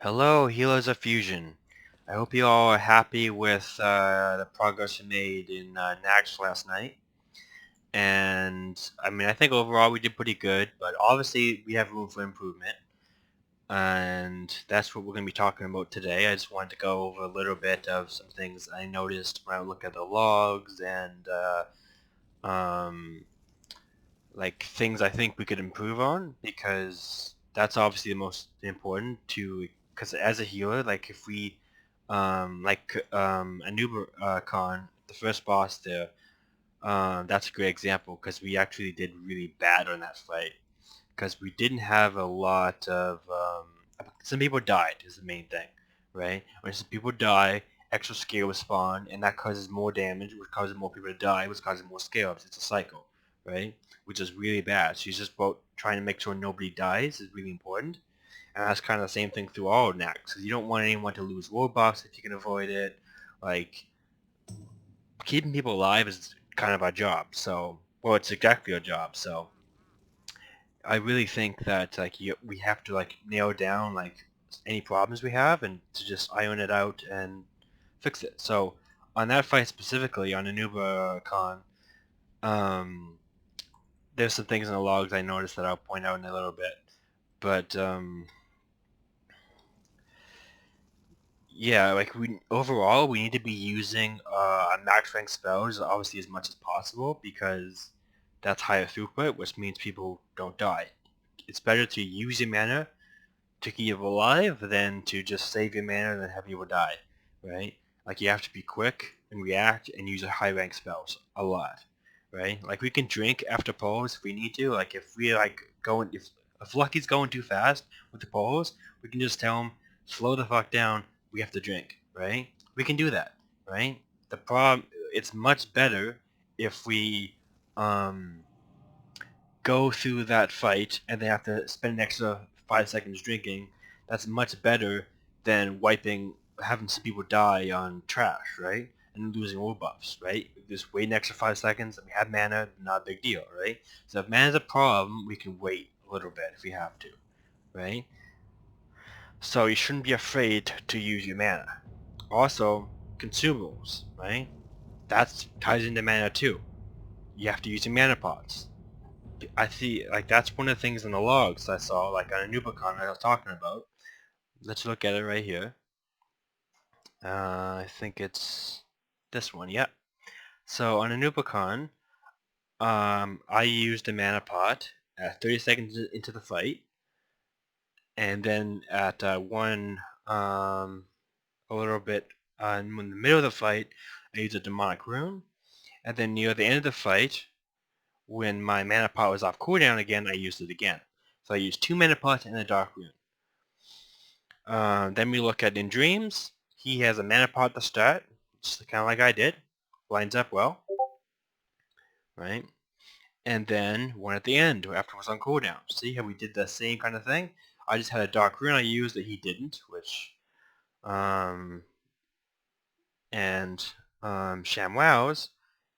Hello, Healers of Fusion. I hope you all are happy with the progress we made in Naxx last night. And I mean, I think overall we did pretty good, but obviously we have room for improvement. And that's what we're going to be talking about today. I just wanted to go over a little bit of some things I noticed when I look at the logs and um, like things I think we could improve on, because that's obviously the most important to, because as a healer, like if we a Nuber con, the first boss there, that's a great example because we actually did really bad on that fight because we didn't have a lot of some people died is the main thing, right? When some people die, extra scale will spawn, and that causes more damage, which causes more people to die, which causes more scale-ups. It's a cycle, right? Which is really bad. So it's just about trying to make sure nobody dies is really important. And that's kind of the same thing through all Naxx, because you don't want anyone to lose war buffs if you can avoid it. Like, keeping people alive is kind of our job. So, well, it's exactly our job. So I really think that we have to like nail down like any problems we have and to just iron it out and fix it. So on that fight specifically on Anuba Khan, um, there's some things in the logs I noticed that I'll point out in a little bit. But yeah, like we overall we need to be using max rank spells obviously as much as possible because that's higher throughput, which means people don't die. It's better to use your mana to keep you alive than to just save your mana and then have you die, right? Like you have to be quick and react and use high rank spells a lot, right? Like we can drink after pulls if we need to. Like if we like going if Lucky's going too fast with the pulls, we can just tell him slow the fuck down. We have to drink, right? We can do that, right? The problem it's much better if we um go through that fight and they have to spend an extra 5 seconds drinking, that's much better than having some people die on trash, right? And losing all buffs, right? Just wait an extra 5 seconds and we have mana, not a big deal, right? So if mana's a problem, we can wait a little bit if we have to, right? So you shouldn't be afraid to use your mana. Also, consumables, right? That ties into mana too. You have to use your mana pots. I see, like, that's one of the things in the logs I saw, like, on a Nubicon I was talking about. Let's look at it right here. I think it's this one, yep. So, on a Nubicon, I used a mana pot at 30 seconds into the fight, and then at a little bit, in the middle of the fight, I used a demonic rune, and then near the end of the fight, when my mana pot was off cooldown again, I used it again. So I used 2 mana pots and a dark rune. Then we look at in Dreams. He has a mana pot to start, just kind of like I did. Lines up well, right? And then one at the end, after it was on cooldown. See how we did the same kind of thing? I just had a dark rune I used that he didn't, which, um, and, ShamWows,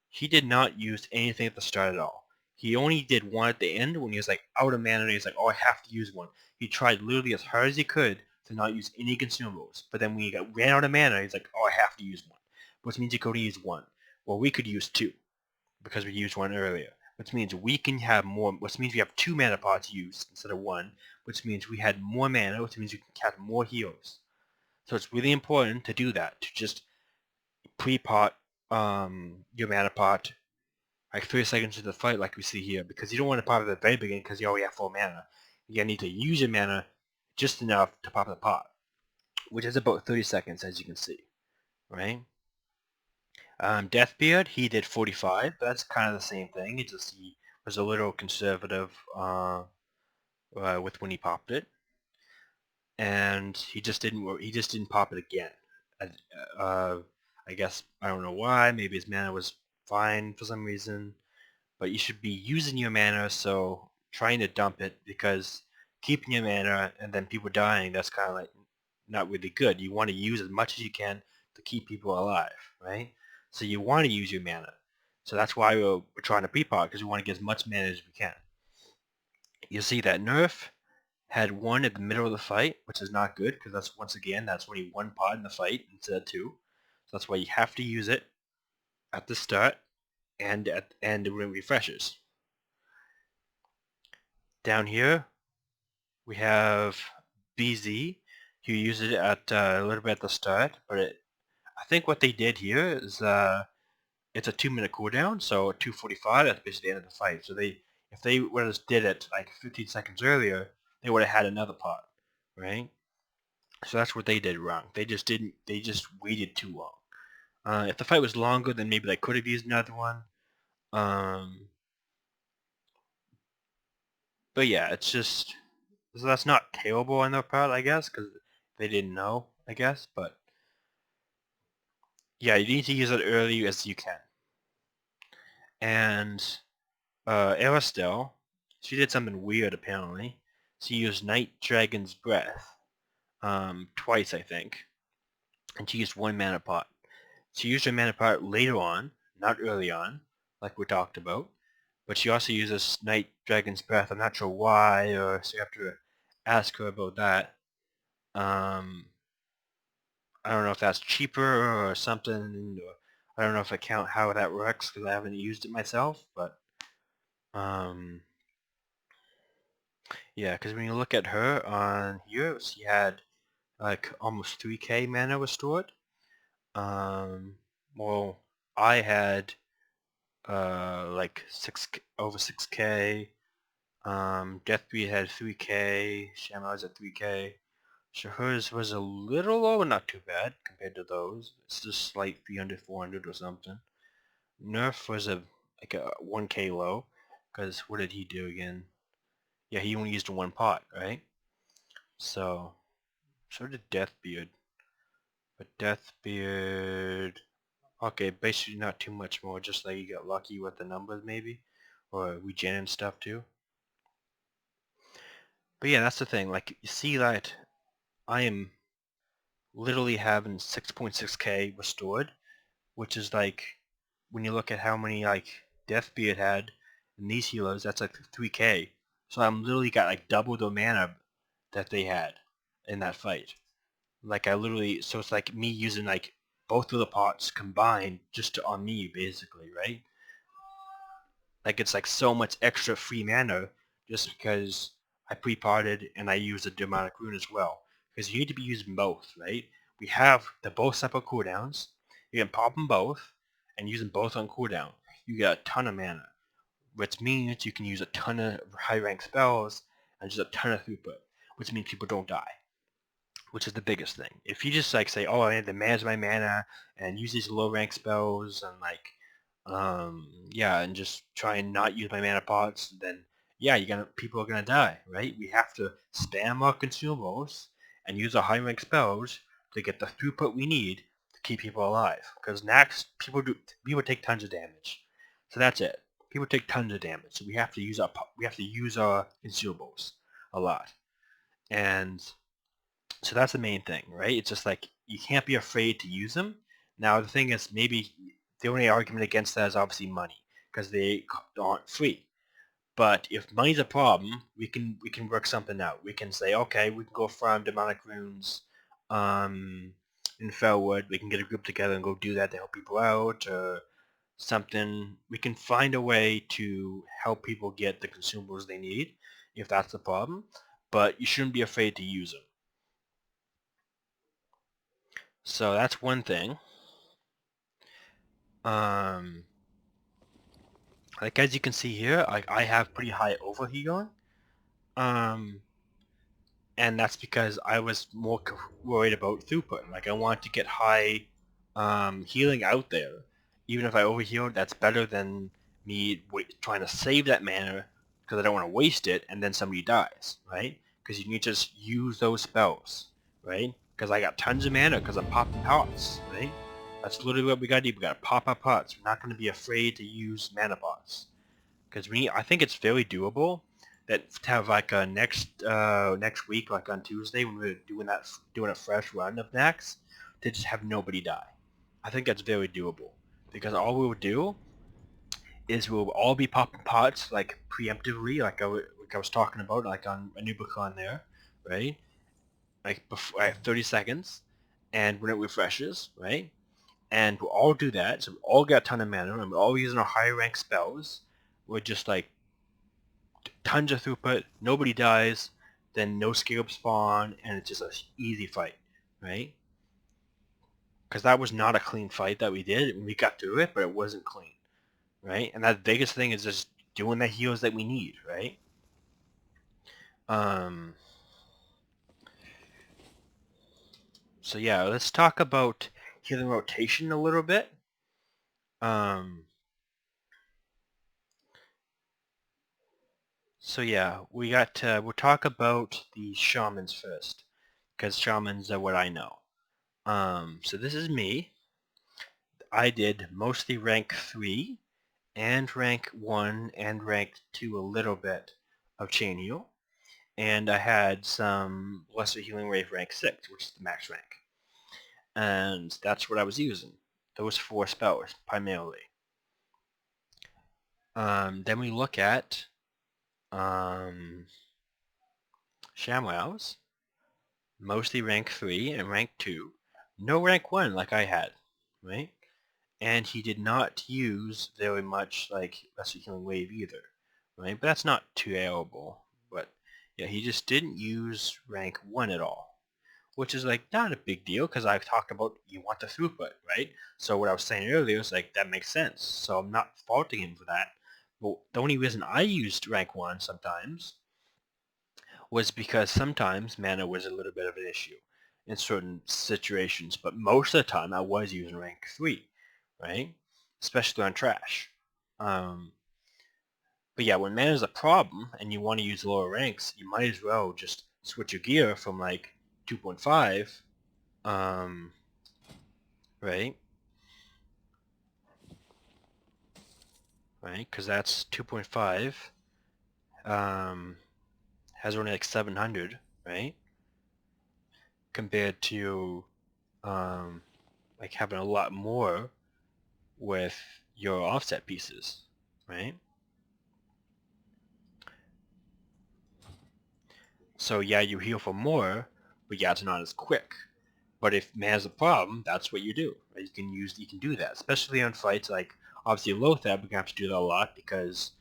he did not use anything at the start at all. He only did one at the end when he was like out of mana and he's like, oh, I have to use one. He tried literally as hard as he could to not use any consumables. But then when he ran out of mana, he's like, oh, I have to use one. Which means he could only use one. Well, we could use two because we used one earlier. Which means we can have more, which means we have 2 mana pots used instead of one, which means we had more mana, which means we can cast more heals. So it's really important to do that, to just pre-pot your mana pot like 3 seconds into the fight like we see here, because you don't want to pop it at the very beginning because you already have full mana. You need to use your mana just enough to pop the pot, which is about 30 seconds as you can see, right? Deathbeard, he did 45, but that's kind of the same thing. It just he was a little conservative with when he popped it, and he just didn't pop it again. Uh, I guess I don't know why. Maybe his mana was fine for some reason. But you should be using your mana, so trying to dump it, because keeping your mana and then people dying, that's kind of like not really good. You want to use as much as you can to keep people alive, right? So you want to use your mana. So that's why we're trying to pre-pot, because we want to get as much mana as we can. You see that nerf? had one at the middle of the fight, which is not good because that's that's only one pot in the fight instead of two. So that's why you have to use it at the start and when it refreshes. Down here we have BZ, who uses it at a little bit at the start, but I think what they did here is it's a 2-minute cooldown, so at 2:45 that's basically the end of the fight. So if they would have did it like 15 seconds earlier, they would have had another pot, right? So that's what they did wrong. They just didn't. They just waited too long. If the fight was longer, then maybe they could have used another one. But yeah, it's just so that's not terrible on their part, I guess, because they didn't know, I guess. But yeah, you need to use it early as you can. And Aristel, she did something weird apparently. She used Night Dragon's Breath twice, I think, and she used one mana pot. She used her mana pot later on, not early on, like we talked about. But she also uses Night Dragon's Breath. I'm not sure why, or so you have to ask her about that. I don't know if that's cheaper or something. Or I don't know if I count how that works because I haven't used it myself. But um, yeah, because when you look at her on here, she had like almost 3k mana restored. Um, well, I had like over 6k. Deathbeat had 3k. Shamrow's at 3k. So hers was a little low, but not too bad compared to those. It's just like 300, 400 or something. Nerf was like a 1k low, because what did he do again? Yeah, he only used one pot, right? So did Deathbeard. But Deathbeard, okay, basically not too much more, just like you got lucky with the numbers maybe, or regen and stuff too. But yeah, that's the thing. Like you see that I am literally having 6.6k restored, which is like when you look at how many like Deathbeard had in these healers, that's like 3k. So I'm literally got like double the mana that they had in that fight. Like I literally, so it's like me using like both of the pots combined just on me basically, right? Like it's like so much extra free mana just because I pre-potted and I use a demonic rune as well. Because you need to be using both, right? We have the both separate cooldowns. You can pop them both and use them both on cooldown. You get a ton of mana, which means you can use a ton of high rank spells and just a ton of throughput, which means people don't die, which is the biggest thing. If you just like say, oh, I need to manage my mana and use these low rank spells and like, yeah, and just try and not use my mana pots, then yeah, people are gonna die, right? We have to spam our consumables and use our high rank spells to get the throughput we need to keep people alive. Because Naxx, people take tons of damage, so that's it. People take tons of damage, so we have to use our consumables a lot, and so that's the main thing, right? It's just like you can't be afraid to use them. Now the thing is, maybe the only argument against that is obviously money because they aren't free. But if money's a problem, we can work something out. We can say, okay, we can go farm demonic runes in Fellwood. We can get a group together and go do that to help people out or something. We can find a way to help people get the consumables they need if that's the problem. But you shouldn't be afraid to use them. So that's one thing. Um, like as you can see here, I have pretty high overhealing. Um, and that's because I was more worried about throughput. Like I want to get high healing out there. Even if I overheal, that's better than me trying to save that mana because I don't want to waste it and then somebody dies, right? Because you need to just use those spells, right? Because I got tons of mana because I'm popping pots, right? That's literally what we gotta do. We gotta pop our pots. We're not gonna be afraid to use mana pots. Because I think it's very doable that to have like a next week, like on Tuesday when we're doing a fresh run of Naxx, to just have nobody die. I think that's very doable because all we'll do is we'll all be popping pots like preemptively, like we're like I was talking about, like on a new book on there, right? Like before, I have 30 seconds, and when it refreshes, right? And we'll all do that, so we all got a ton of mana, and we're all using our higher rank spells. We're just like tons of throughput, nobody dies, then no scarab spawn, and it's just an easy fight, right? Because that was not a clean fight that we did. We got through it, but it wasn't clean, right? And that biggest thing is just doing the heals that we need, right? Um, so yeah, let's talk about healing rotation a little bit. Um, so yeah, we'll talk about the shamans first, because shamans are what I know. So this is me. I did mostly rank 3 and rank 1 and rank 2 a little bit of chain heal. And I had some lesser healing wave rank 6, which is the max rank. And that's what I was using. Those 4 spells, primarily. Then we look at ShamWows, mostly rank 3 and rank 2. No rank 1 like I had, right? And he did not use very much like lesser healing wave either, right? But that's not too terrible. But yeah, he just didn't use rank 1 at all, which is like not a big deal because I've talked about you want the throughput, right? So what I was saying earlier is like that makes sense. So I'm not faulting him for that. But the only reason I used rank 1 sometimes was because sometimes mana was a little bit of an issue in certain situations, but most of the time I was using rank 3, right? Especially on trash. Um, but yeah, when mana is a problem and you want to use lower ranks, you might as well just switch your gear from like 2.5, right? Right, because that's 2.5, has only like 700, right? Compared to like having a lot more with your offset pieces, right? So yeah, you heal for more, but yeah, it's not as quick. But if man's a problem, that's what you do. Right? You can do that, especially on fights like obviously Lothab. We're gonna have to do that a lot because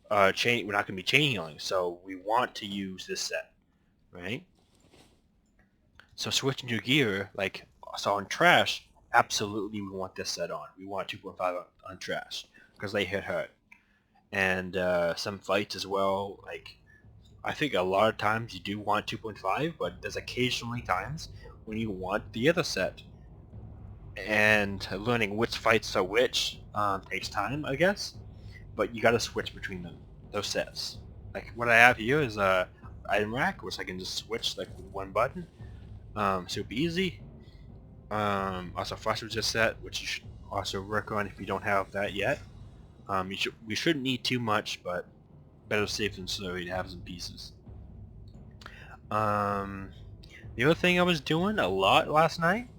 we're not gonna be chain healing, so we want to use this set, right? So switching your gear, like so on trash, absolutely we want this set on. We want 2.5 on trash because they hit hard. And some fights as well, like I think a lot of times you do want 2.5, but there's occasionally times when you want the other set. And learning which fights are which takes time, I guess. But you gotta switch between them, those sets. Like what I have here is a item rack, which I can just switch like with one button. Super easy. Also flash resist set, which you should also work on if you don't have that yet. We shouldn't need too much, but better safe than sorry to have some pieces. The other thing I was doing a lot last night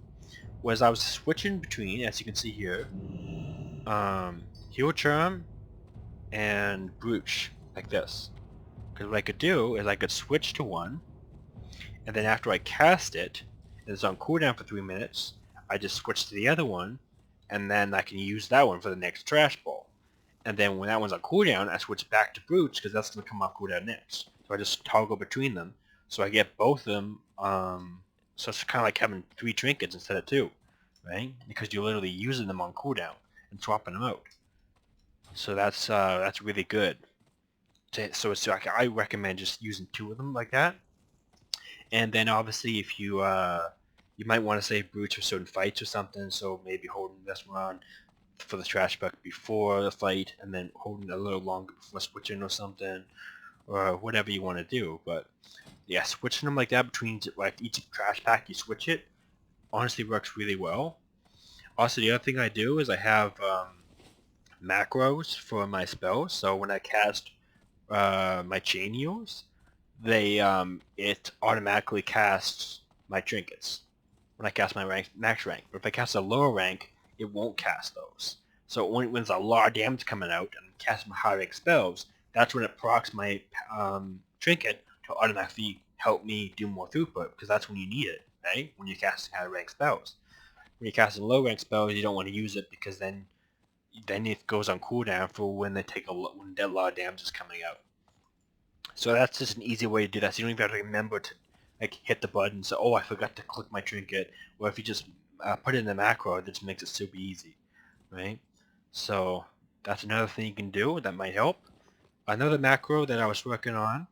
was I was switching between, as you can see here, Hero Charm and Brooch, like this. Because what I could do is I could switch to one, and then after I cast it, and it's on cooldown for 3 minutes, I just switch to the other one, and then I can use that one for the next trash ball. And then when that one's on cooldown, I switch back to Brooch because that's going to come off cooldown next. So I just toggle between them. So I get both of them. So it's kind of like having 3 trinkets instead of 2, right? Because you're literally using them on cooldown and swapping them out. So that's really good. So it's like I recommend just using 2 of them like that. And then obviously if you might want to save Brooch for certain fights or something. So maybe holding this one on for the trash bucket before the fight, and then holding it a little longer before switching or something, or whatever you want to do. But yeah, switching them like that between like each trash pack you switch it, honestly works really well. Also, the other thing I do is I have macros for my spells. So when I cast my chain heals, it automatically casts my trinkets when I cast my max rank. But if I cast a lower rank, it won't cast those. So when there's a lot of damage coming out and casting high rank spells, that's when it procs my trinket to automatically help me do more throughput, because that's when you need it, right? When you're casting high rank spells. When you're casting low rank spells, you don't want to use it because then it goes on cooldown for when when a lot of damage is coming out. So that's just an easy way to do that. So you don't even have to remember to like hit the button. So oh, I forgot to click my trinket. Or if you just put it in the macro, it just makes it super easy, right? So that's another thing you can do that might help. Another macro that I was working on.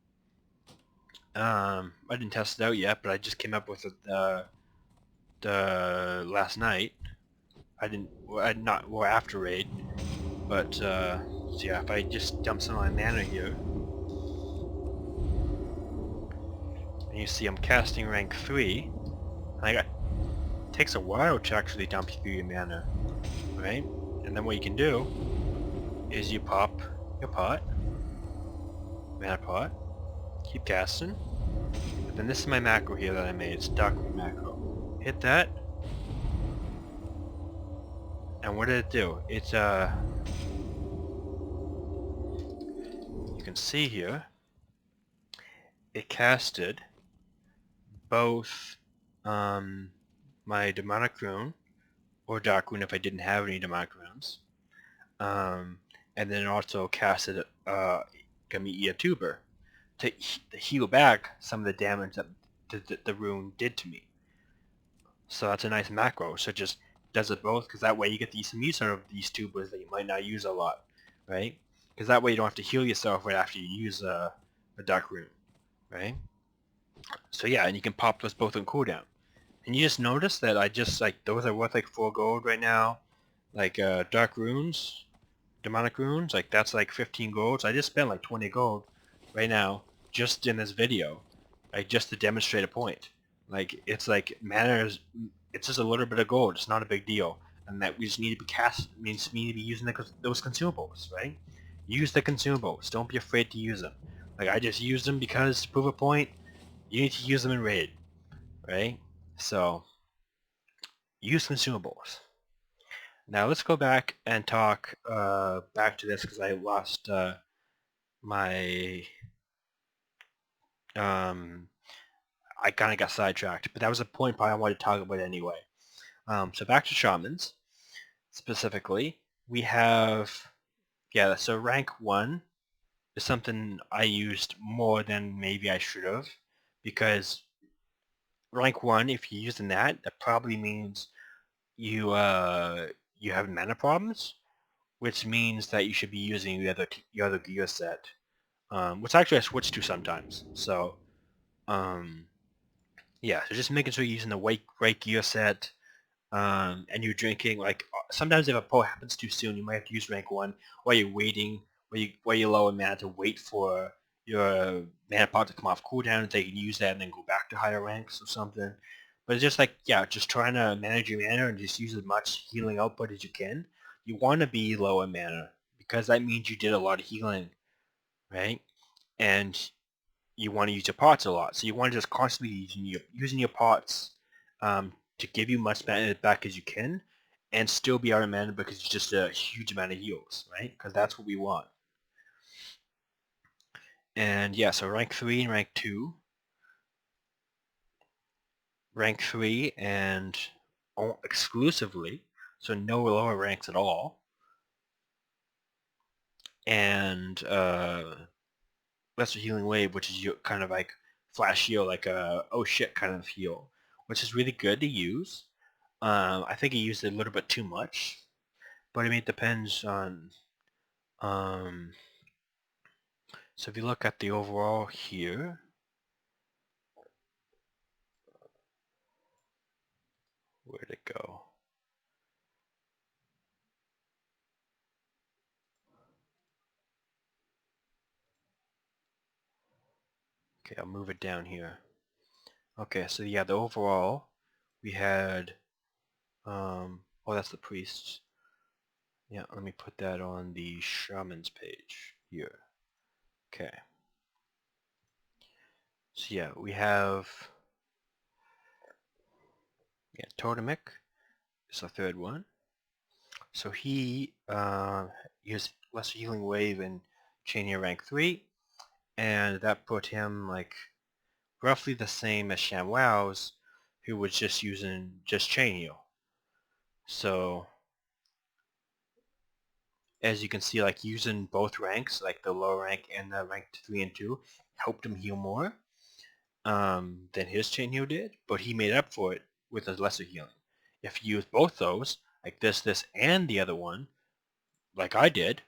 I didn't test it out yet, but I just came up with it the last night. I didn't. I not well after raid, but so yeah, if I just dump some of my mana here, and you see I'm casting rank 3, I got it takes a while to actually dump through your mana, right? And then what you can do is you pop your pot, mana pot, keep casting, and then this is my macro here that I made. It's dark macro. Hit that, and what did it do? It's you can see here, it casted both my demonic rune or dark rune if I didn't have any demonic runes, um, and then it also casted Gamiya Tuber to heal back some of the damage that the rune did to me. So that's a nice macro. So it just does it both, because that way you get some use out of these tubers that you might not use a lot, right? Because that way you don't have to heal yourself right after you use a dark rune, right? So yeah, and you can pop those both on cooldown. And you just notice that I just like those are worth like 4 gold right now. Like dark runes, demonic runes, like that's like 15 gold. So I just spent like 20 gold right now just in this video, like just to demonstrate a point. Like it's like mana is, it's just a little bit of gold. It's not a big deal, and that we just need to be means we need to be using those consumables, right? Use the consumables. Don't be afraid to use them. Like I just used them because to prove a point. You need to use them in raid, right? So use consumables. Now let's go back and talk back to this because I lost my um, I kind of got sidetracked, but that was a point I wanted to talk about anyway. So back to shamans specifically, we have so rank 1 is something I used more than maybe I should have, because rank 1, if you're using that, that probably means you have mana problems, which means that you should be using your other gear set, which actually I switch to sometimes. So um, yeah, so just making sure you're using the right gear set, and you're drinking like sometimes if a pull happens too soon, you might have to use rank 1 while you're waiting, while you're low in mana to wait for your mana pot to come off cooldown and they can use that and then go back to higher ranks or something. But it's just like, yeah, just trying to manage your mana and just use as much healing output as you can. You want to be low in mana because that means you did a lot of healing, right? And you want to use your pots a lot. So you want to just constantly using your pots to give you much mana back as you can and still be out of mana because it's just a huge amount of heals, right? Because that's what we want. And yeah, so rank 3 and rank 2. Rank 3 and exclusively, so no lower ranks at all. And lesser healing wave, which is kind of like flash heal, like a oh shit kind of heal, which is really good to use. I think he used it a little bit too much, but I mean it depends on. Um, so if you look at the overall here, where'd it go? Okay, I'll move it down here. Okay, so yeah, the overall we had. Oh, that's the priests. Yeah, let me put that on the shamans page here. Okay. So yeah, we have Totemic is the third one. So he used lesser healing wave and chain heal rank 3, and that put him like roughly the same as ShamWows, who was just using just chain heal. So as you can see, like using both ranks, like the low rank and the rank 3 and 2, helped him heal more than his chain heal did, but he made up for it with his lesser healing. If you use both those, like this, and the other one, like I did,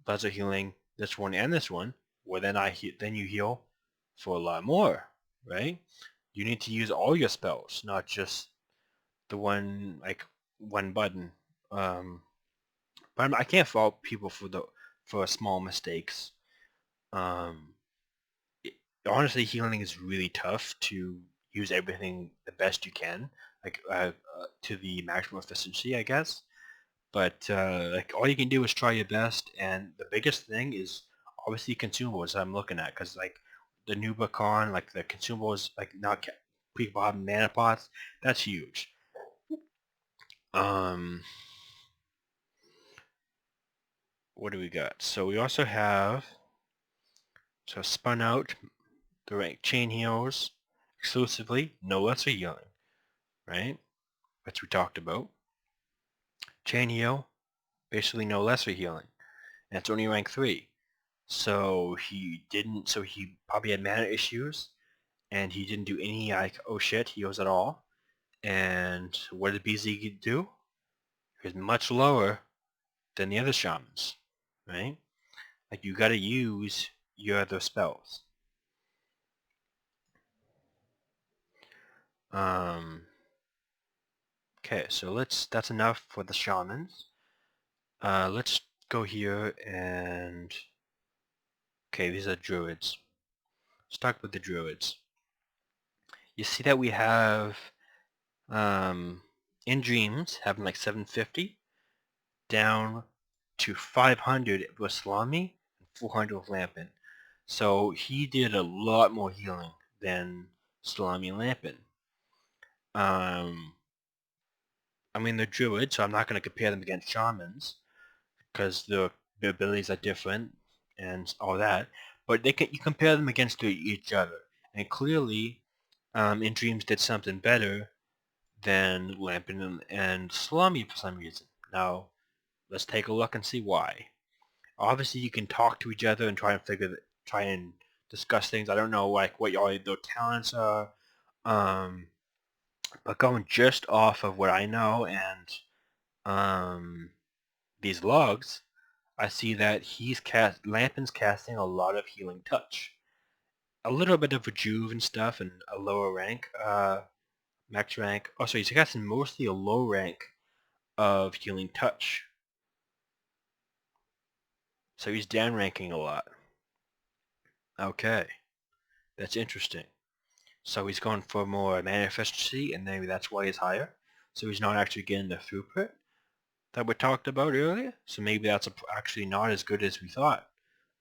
lesser healing this one and this one, well then you heal for a lot more, right? You need to use all your spells, not just the one button. But I can't fault people for small mistakes. Um, it, Honestly, healing is really tough to use everything the best you can, like to the maximum efficiency, I guess. But like all you can do is try your best, and the biggest thing is obviously consumables I'm looking at, because like the new Bacon, like the consumables, like not people have mana pots, that's huge. Um, what do we got? So we also have spun out the rank chain heals exclusively, no lesser healing, right? Which we talked about. Chain heal, basically no lesser healing, and it's only rank 3. So he probably had mana issues, and he didn't do any like oh shit heals at all. And what did BZ do? He was much lower than the other shamans, right? Like you gotta use your other spells. Um, okay, so that's enough for the shamans. Let's go here and okay, these are druids. Start with the druids. You see that we have in dreams having like 750 down to 500 with Salami and 400 with Lampin. So he did a lot more healing than Salami and Lampin. I mean they're druids, so I'm not going to compare them against shamans because their abilities are different and all that. But you compare them against each other, and clearly, in dreams did something better than Lampin and Salami for some reason. Now, let's take a look and see why. Obviously, you can talk to each other and try and discuss things. I don't know like what y'all their talents are, um, but going just off of what I know and um, these logs, I see that Lampin's casting a lot of healing touch, a little bit of rejuve and stuff, and a lower rank, max rank. Oh, so he's casting mostly a low rank of healing touch. So he's down ranking a lot. Okay, that's interesting. So he's going for more mana efficiency, and maybe that's why he's higher. So he's not actually getting the throughput that we talked about earlier. So maybe that's actually not as good as we thought.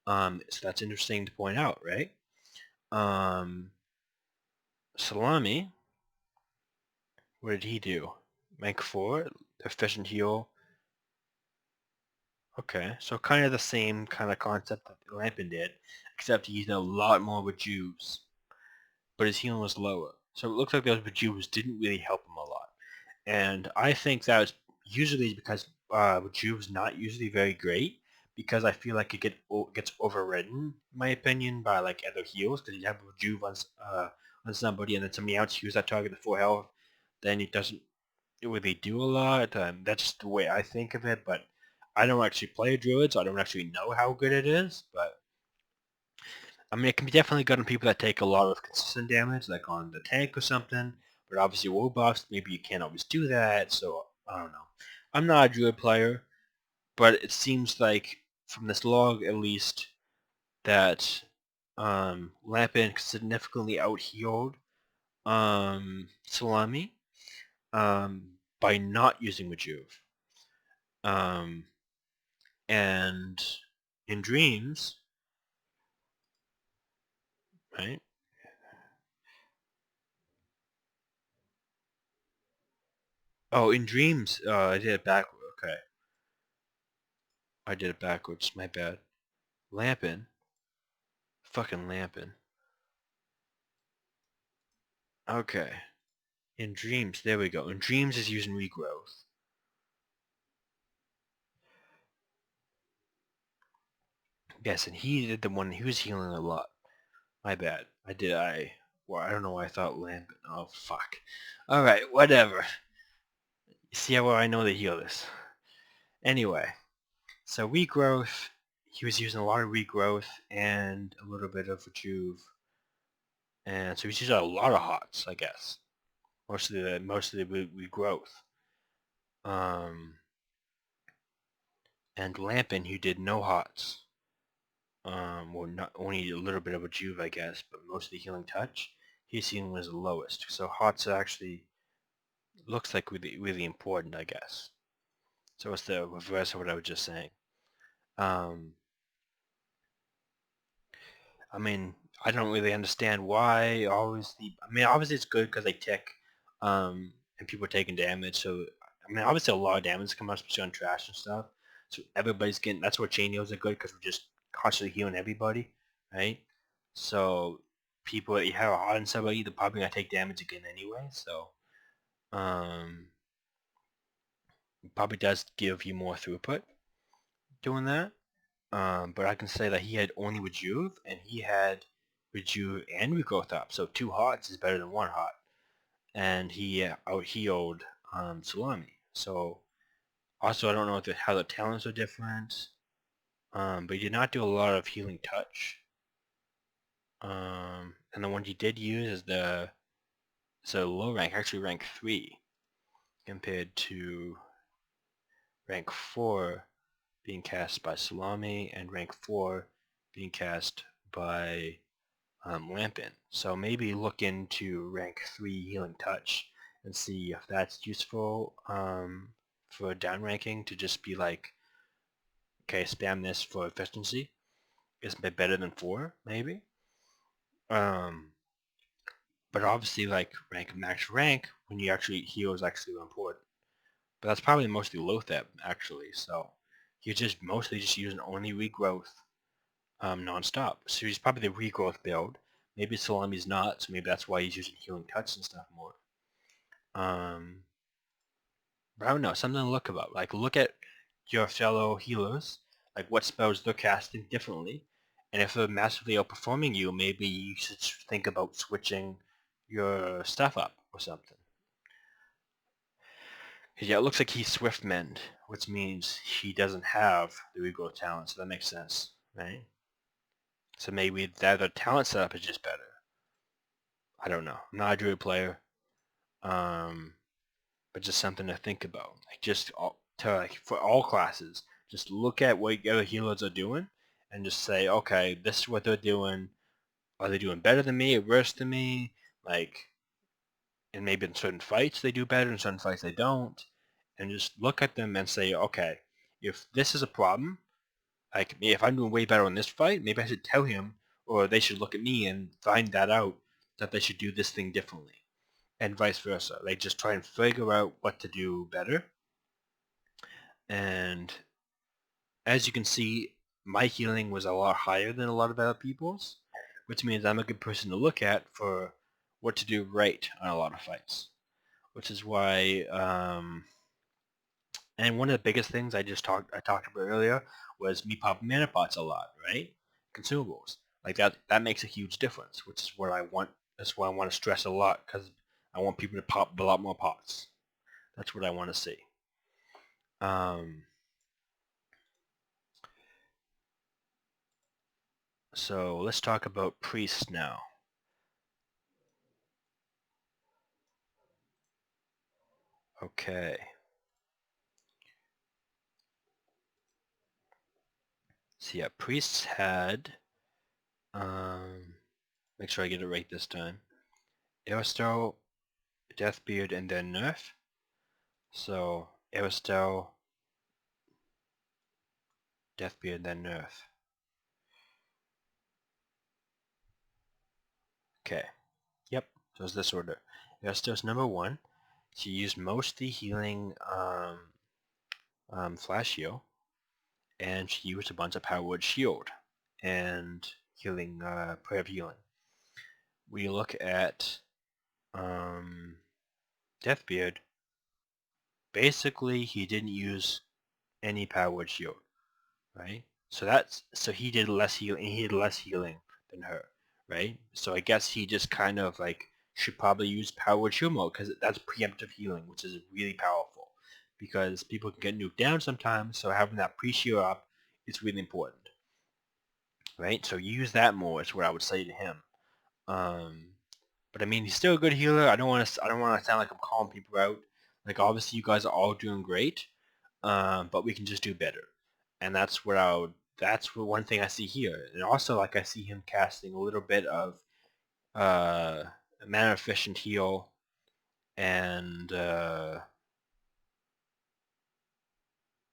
So that's interesting to point out, right? Salami, what did he do? Rank 4, efficient heal. Okay, so kind of the same kind of concept that Lampin did, except he used a lot more with Jews, but his healing was lower. So it looks like those Jews didn't really help him a lot. And I think that was usually because Juve's not usually very great, because I feel like gets overridden, in my opinion, by like other heals, because you have Juve on somebody and then somebody else heals that target at full health, then it doesn't really do a lot. That's just the way I think of it, but I don't actually play Druid, so I don't actually know how good it is, but I mean, it can be definitely good on people that take a lot of consistent damage, like on the tank or something. But obviously, WoW buffs, maybe you can't always do that. So I don't know. I'm not a druid player, but it seems like from this log, at least, that Lampin significantly out-healed Salami by not using Rejuve. Um, and in Dreams, right? Oh, in Dreams, I did it backward. Okay. I did it backwards. My bad. Lampin. Fucking Lampin. Okay. In Dreams, there we go. In Dreams is using regrowth. Yes, and he did the one, he was healing a lot. My bad. Well, I don't know why I thought Lampin. Oh, fuck. Alright, whatever. You see how well I know the heal this. Anyway, so regrowth, he was using a lot of regrowth and a little bit of rejuve. And so he was using a lot of hots, I guess. Most of the regrowth. And Lampin, who did no hots. Well, not only a little bit of a juve, I guess, but most of the healing touch, his healing was the lowest. So hots actually looks like really, really important, I guess. So it's the reverse of what I was just saying. Um, I mean, I don't really understand why always the. I mean, obviously it's good because they tick, and people are taking damage. So I mean, obviously a lot of damage is coming out, especially on trash and stuff. So everybody's getting. That's where chain heals are good because we're just constantly healing everybody, right? So people that you have a hot on somebody, they're probably gonna take damage again anyway. So um, it probably does give you more throughput doing that. But I can say that he had only Rejuve, and he had Rejuve and Regrowth up. So 2 hots is better than 1 hot. And he out-healed Salami. So also I don't know how the talents are different. But he did not do a lot of healing touch. And the one he did use is so low rank, actually rank 3, compared to rank 4 being cast by Salami, and rank 4 being cast by Lampin. So maybe look into rank 3 Healing Touch and see if that's useful for down ranking, to just be like, okay, spam this for efficiency. Is it better than 4, maybe? Um, but obviously, like, max rank, when you actually heal is actually important. But that's probably mostly Lothep, actually, so you're just mostly just using only regrowth non-stop. So he's probably the regrowth build. Maybe Salami's not, so maybe that's why he's using healing touch and stuff more. But I don't know, something to look about. Like, look at your fellow healers, like what spells they're casting differently, and if they're massively outperforming you, maybe you should think about switching your stuff up or something. 'Cause yeah, it looks like he's Swiftmend, which means he doesn't have the regrowth talent, so that makes sense, right? So maybe the other talent setup is just better. I don't know. I'm not a druid player, um, but just something to think about. Like for all classes, just look at what the other healers are doing, and just say, okay, this is what they're doing. Are they doing better than me or worse than me? Like, and maybe in certain fights they do better, in certain fights they don't, and just look at them and say, okay, if this is a problem, like if I'm doing way better in this fight, maybe I should tell him, or they should look at me and find that out, that they should do this thing differently, and vice versa. They just try and figure out what to do better. And as you can see, my healing was a lot higher than a lot of other people's, which means I'm a good person to look at for what to do right on a lot of fights. Which is why, and one of the biggest things I talked about earlier was me popping mana pots a lot, right? Consumables. Like that makes a huge difference, which is what I want. That's why I want to stress a lot, because I want people to pop a lot more pots. That's what I want to see. So let's talk about priests now. Okay. So yeah, priests had, make sure I get it right this time, Aristel, Deathbeard, and then Nerf. So Aristel, Deathbeard, then Nerf. Okay. Yep. So it's this order. Aristel's number 1. She used most the healing flash heal, and she used a bunch of power word shield. and healing, prayer of healing. We look at Deathbeard. Basically, he didn't use any powered shield, right? So he did less healing. He did less healing than her, right? So I guess he just kind of like should probably use powered shield mode because that's preemptive healing, which is really powerful because people can get nuked down sometimes. So having that pre-shield up is really important, right? So use that more is what I would say to him. Um, but I mean, he's still a good healer. I don't want to sound like I'm calling people out. Like obviously, you guys are all doing great, but we can just do better. And that's what one thing I see here. And also, like I see him casting a little bit of uh, mana efficient heal and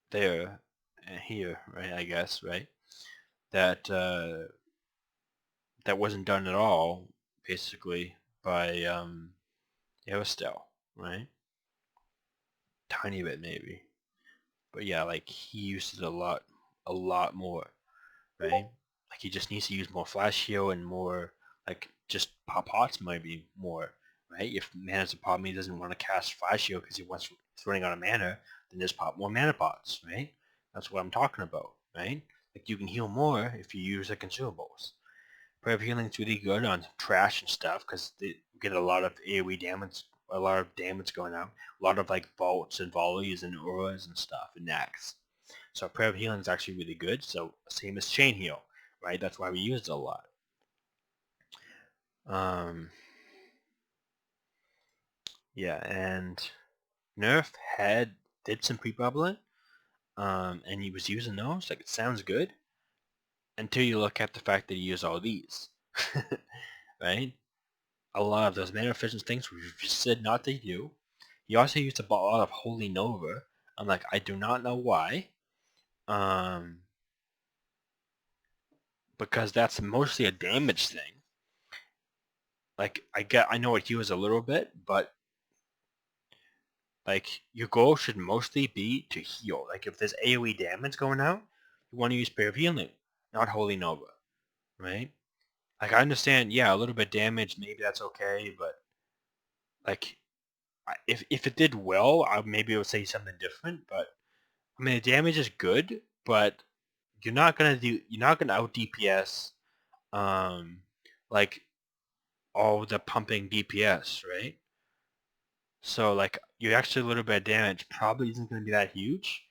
there and here, right? I guess, right? That that wasn't done at all, basically by Aerostel, right? Tiny bit maybe. But yeah, like he used it a lot more, right? Like he just needs to use more flash heal and more like just pop pots maybe more, right? If mana's a problem, he doesn't want to cast flash heal because he's running out of mana, then just pop more mana pots, right? That's what I'm talking about, right? Like you can heal more if you use the consumables. Prayer of Healing is really good on trash and stuff because they get a lot of AoE damage, a lot of damage going out, a lot of like vaults and volleys and auras and stuff and Naxx. So Prayer of Healing is actually really good. So same as Chain Heal, right? That's why we use it a lot. Um, yeah, and Nerf did some pre-bubbling, and he was using those. Like it sounds good until you look at the fact that he used all these, right? A lot of those mana efficient things we've just said not to do. He also used a lot of Holy Nova. I'm like, I do not know why. Um, because that's mostly a damage thing. Like I know it heals a little bit, but like your goal should mostly be to heal. Like if there's AoE damage going out, you want to use Prayer of Healing, not Holy Nova, right? Like I understand, yeah, a little bit damage, maybe that's okay, but like if it did well, I maybe I would say something different. But I mean, the damage is good, but you're not gonna out DPS um like all the pumping DPS, right? So like you actually a little bit of damage probably isn't gonna be that huge,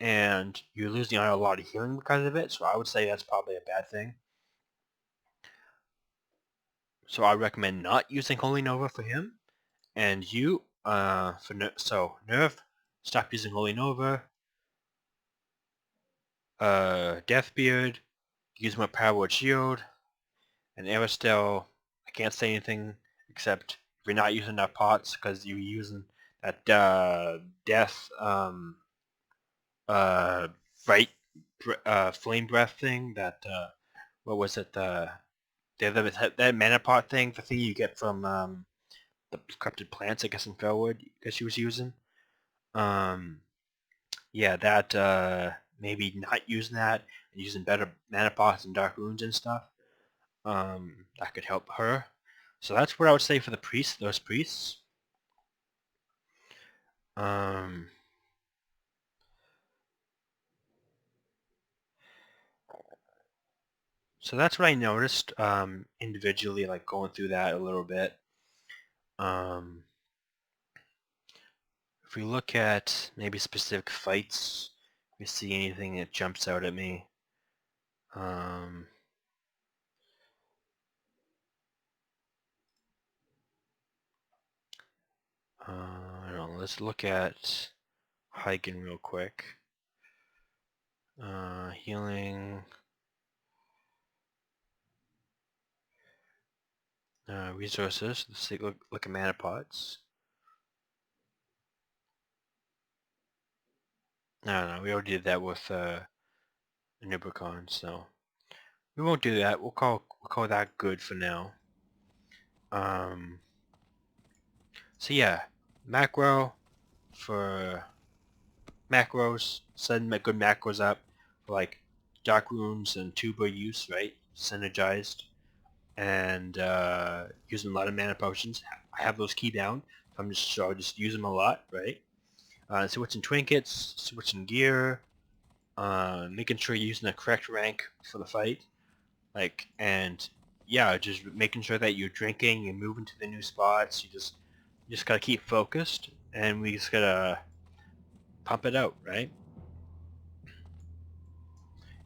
and you're losing out a lot of healing because of it. So I would say that's probably a bad thing. So I recommend not using Holy Nova for him, and you so Nerf, stop using Holy Nova. Deathbeard, use my powered shield. And Aristel, I can't say anything except if you're not using that pots because you're using that death uh bright flame breath thing that what was it that mana pot thing, the thing you get from the corrupted plants I guess in Felwood that she was using. Um yeah, that maybe not using that and using better mana pots and dark runes and stuff. That could help her. So that's what I would say for the priests, those priests. Um, so that's what I noticed individually, like going through that a little bit. Um, if we look at maybe specific fights, if we see anything that jumps out at me. Um, I don't know, let's look at hiking real quick. Healing. Resources. Let's see, look at mana pots. No, we already did that with Nubicon, so we won't do that. We'll call that good for now. Um, so yeah, macro for macros, setting good macros up for like dark runes and tuber use, right? Synergized, and using a lot of mana potions. I have those key down, so I just use them a lot, right? Switching trinkets, switching gear, making sure you're using the correct rank for the fight, and yeah, just making sure that you're drinking, you're moving to the new spots. You just gotta keep focused, and we just gotta pump it out, right?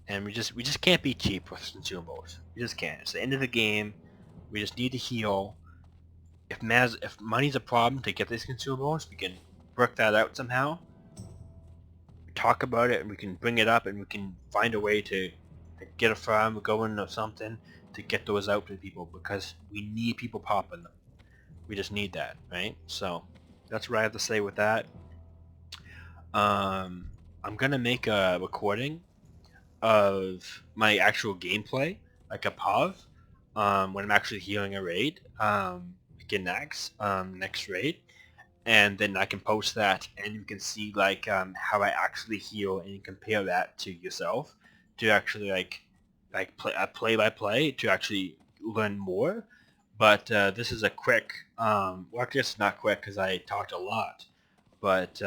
And we just can't be cheap with consumables. We just can't. It's the end of the game. We just need to heal. If money's a problem to get these consumables, we can work that out somehow. Talk about it, and we can bring it up, and we can find a way to get a farm going or something to get those out to people, because we need people popping them. We just need that, right? So that's what I have to say with that. I'm gonna make a recording of my actual gameplay, like a POV, when I'm actually healing a raid, like in Naxx, next raid, and then I can post that, and you can see how I actually heal, and you compare that to yourself to actually play by play to actually learn more. But this is a quick, well, I guess not quick because I talked a lot, but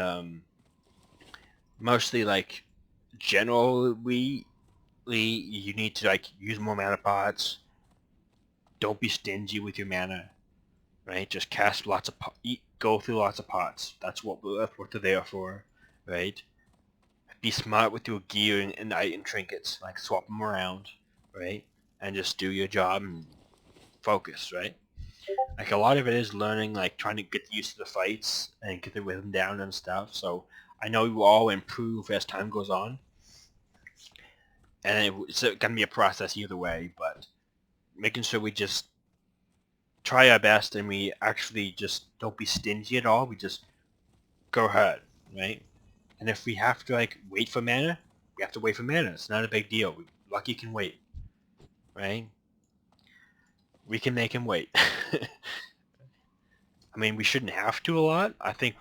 mostly generally you need to use more mana pots. Don't be stingy with your mana, right? Just cast lots of go through lots of pots. That's what they're there for, right? Be smart with your gear and item trinkets. Swap them around, right? And just do your job and focus, right? A lot of it is learning, trying to get used to the fights and get the rhythm down and stuff. So I know you all improve as time goes on, and it's gonna be a process either way. But making sure we just try our best, and we actually just don't be stingy at all. We just go ahead, right? And if we have to wait for mana, we have to wait for mana. It's not a big deal. Lucky can wait, right? We can make him wait. I mean, we shouldn't have to a lot. I think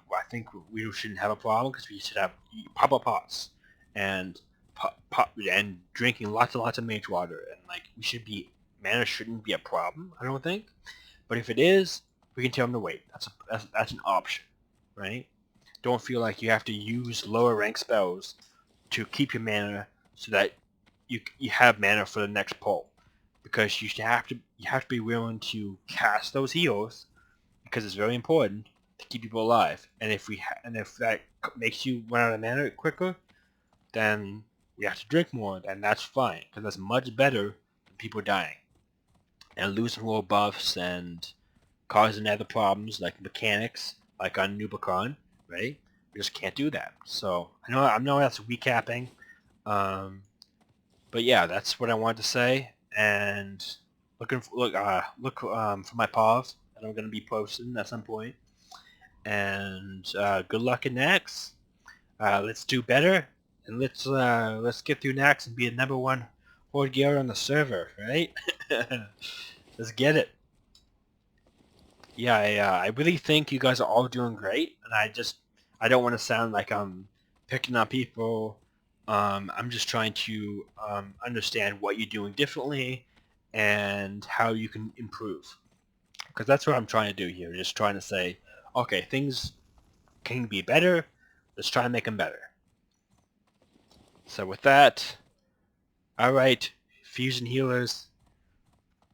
we shouldn't have a problem because we should have pop-up pots and and drinking lots and lots of mage water, and we should be mana shouldn't be a problem. I don't think. But if it is, we can tell them to wait. That's an option, right? Don't feel like you have to use lower rank spells to keep your mana so that you have mana for the next pull, because you have to be willing to cast those heals, because it's very important to keep people alive. And if that makes you run out of mana quicker, then we have to drink more, and that's fine, because that's much better than people dying and losing world buffs and causing other problems like mechanics, like on Nubicon, right? We just can't do that. So I know that's recapping, um, but yeah, that's what I wanted to say. And look for my pause that I'm gonna be posting at some point. And good luck in Naxx. Let's do better, and let's get through Naxx and be a #1 horde gear on the server, right? Let's get it. Yeah, I really think you guys are all doing great, and I don't want to sound like I'm picking on people. I'm just trying to understand what you're doing differently and how you can improve, because that's what I'm trying to do here. Just trying to say, okay, things can be better. Let's try and make them better. So with that, all right, Fusion Healers.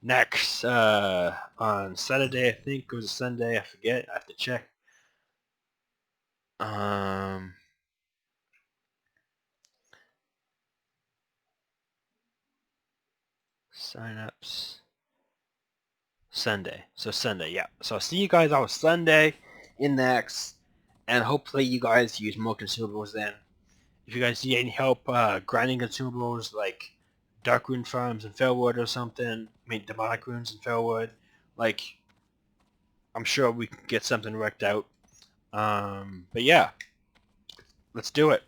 Next, on Saturday, I think it was a Sunday, I forget, I have to check. Um, Sign-ups. Sunday. So Sunday, yeah. So I'll see you guys on Sunday in Naxx, and hopefully you guys use more consumables then. If you guys need any help grinding consumables like Dark Rune Farms and Fellwood or something, I mean Demonic Runes and Fellwood, I'm sure we can get something worked out. But yeah, let's do it.